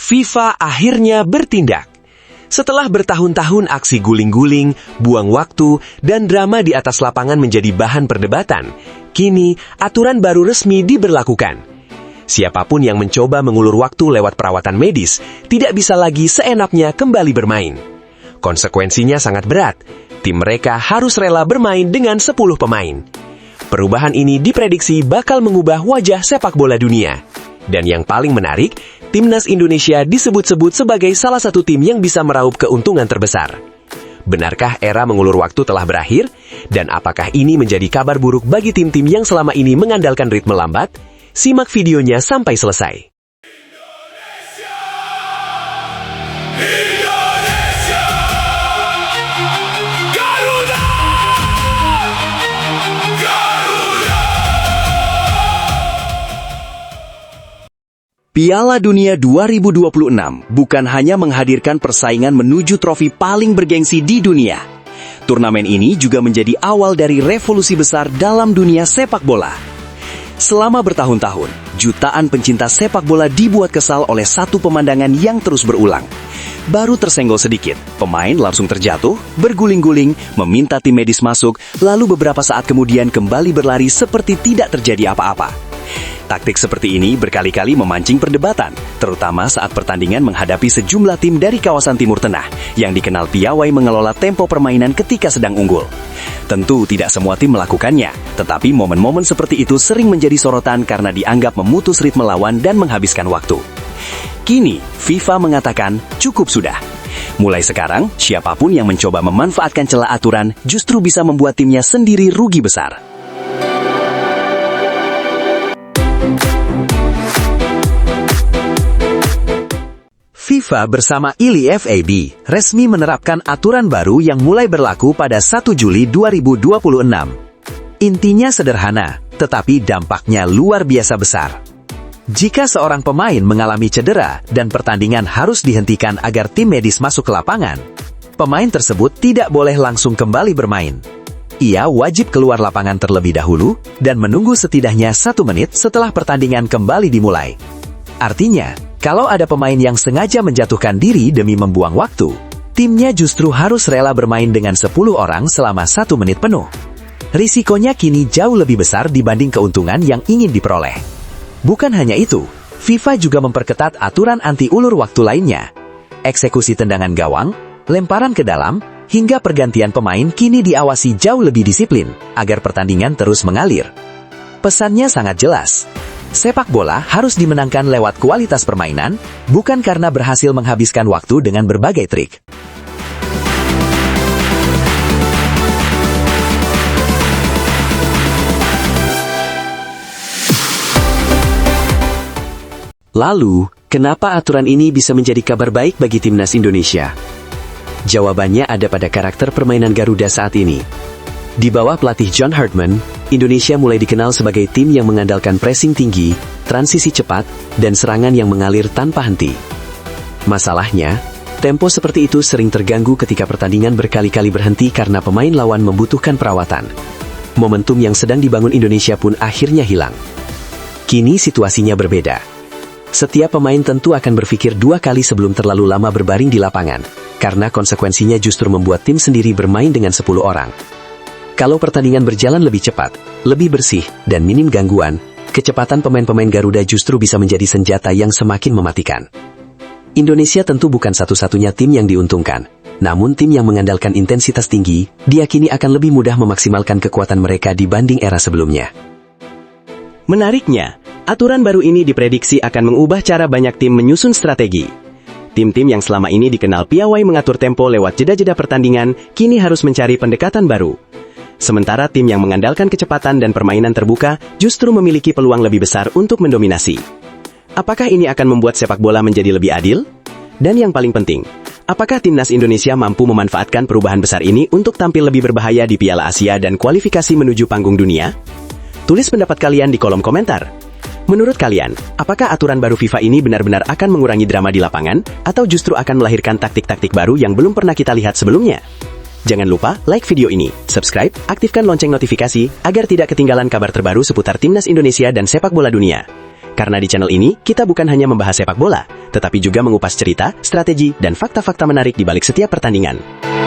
FIFA akhirnya bertindak. Setelah bertahun-tahun aksi guling-guling, buang waktu, dan drama di atas lapangan menjadi bahan perdebatan, kini aturan baru resmi diberlakukan. Siapapun yang mencoba mengulur waktu lewat perawatan medis tidak bisa lagi seenaknya kembali bermain. Konsekuensinya sangat berat. Tim mereka harus rela bermain dengan 10 pemain. Perubahan ini diprediksi bakal mengubah wajah sepak bola dunia. Dan yang paling menarik, Timnas Indonesia disebut-sebut sebagai salah satu tim yang bisa meraup keuntungan terbesar. Benarkah era mengulur waktu telah berakhir? Dan apakah ini menjadi kabar buruk bagi tim-tim yang selama ini mengandalkan ritme lambat? Simak videonya sampai selesai. Piala Dunia 2026 bukan hanya menghadirkan persaingan menuju trofi paling bergengsi di dunia. Turnamen ini juga menjadi awal dari revolusi besar dalam dunia sepak bola. Selama bertahun-tahun, jutaan pencinta sepak bola dibuat kesal oleh satu pemandangan yang terus berulang. Baru tersenggol sedikit, pemain langsung terjatuh, berguling-guling, meminta tim medis masuk, lalu beberapa saat kemudian kembali berlari seperti tidak terjadi apa-apa. Taktik seperti ini berkali-kali memancing perdebatan, terutama saat pertandingan menghadapi sejumlah tim dari kawasan Timur Tengah yang dikenal piawai mengelola tempo permainan ketika sedang unggul. Tentu tidak semua tim melakukannya, tetapi momen-momen seperti itu sering menjadi sorotan karena dianggap memutus ritme lawan dan menghabiskan waktu. Kini, FIFA mengatakan cukup sudah. Mulai sekarang, siapapun yang mencoba memanfaatkan celah aturan justru bisa membuat timnya sendiri rugi besar. FIFA bersama ILIFAB resmi menerapkan aturan baru yang mulai berlaku pada 1 Juli 2026. Intinya sederhana, tetapi dampaknya luar biasa besar. Jika seorang pemain mengalami cedera dan pertandingan harus dihentikan agar tim medis masuk ke lapangan, pemain tersebut tidak boleh langsung kembali bermain. Ia wajib keluar lapangan terlebih dahulu dan menunggu setidaknya 1 menit setelah pertandingan kembali dimulai. Artinya, kalau ada pemain yang sengaja menjatuhkan diri demi membuang waktu, timnya justru harus rela bermain dengan 10 orang selama 1 menit penuh. Risikonya kini jauh lebih besar dibanding keuntungan yang ingin diperoleh. Bukan hanya itu, FIFA juga memperketat aturan anti ulur waktu lainnya. Eksekusi tendangan gawang, lemparan ke dalam, hingga pergantian pemain kini diawasi jauh lebih disiplin, agar pertandingan terus mengalir. Pesannya sangat jelas. Sepak bola harus dimenangkan lewat kualitas permainan, bukan karena berhasil menghabiskan waktu dengan berbagai trik. Lalu, kenapa aturan ini bisa menjadi kabar baik bagi Timnas Indonesia? Jawabannya ada pada karakter permainan Garuda saat ini. Di bawah pelatih John Hartman, Indonesia mulai dikenal sebagai tim yang mengandalkan pressing tinggi, transisi cepat, dan serangan yang mengalir tanpa henti. Masalahnya, tempo seperti itu sering terganggu ketika pertandingan berkali-kali berhenti karena pemain lawan membutuhkan perawatan. Momentum yang sedang dibangun Indonesia pun akhirnya hilang. Kini situasinya berbeda. Setiap pemain tentu akan berpikir 2 kali sebelum terlalu lama berbaring di lapangan, karena konsekuensinya justru membuat tim sendiri bermain dengan 10 orang. Kalau pertandingan berjalan lebih cepat, lebih bersih, dan minim gangguan, kecepatan pemain-pemain Garuda justru bisa menjadi senjata yang semakin mematikan. Indonesia tentu bukan satu-satunya tim yang diuntungkan, namun tim yang mengandalkan intensitas tinggi, diyakini akan lebih mudah memaksimalkan kekuatan mereka dibanding era sebelumnya. Menariknya, aturan baru ini diprediksi akan mengubah cara banyak tim menyusun strategi. Tim-tim yang selama ini dikenal piawai mengatur tempo lewat jeda-jeda pertandingan, kini harus mencari pendekatan baru. Sementara tim yang mengandalkan kecepatan dan permainan terbuka justru memiliki peluang lebih besar untuk mendominasi. Apakah ini akan membuat sepak bola menjadi lebih adil? Dan yang paling penting, apakah Timnas Indonesia mampu memanfaatkan perubahan besar ini untuk tampil lebih berbahaya di Piala Asia dan kualifikasi menuju panggung dunia? Tulis pendapat kalian di kolom komentar. Menurut kalian, apakah aturan baru FIFA ini benar-benar akan mengurangi drama di lapangan, atau justru akan melahirkan taktik-taktik baru yang belum pernah kita lihat sebelumnya? Jangan lupa like video ini, subscribe, aktifkan lonceng notifikasi, agar tidak ketinggalan kabar terbaru seputar Timnas Indonesia dan sepak bola dunia. Karena di channel ini, kita bukan hanya membahas sepak bola, tetapi juga mengupas cerita, strategi, dan fakta-fakta menarik di balik setiap pertandingan.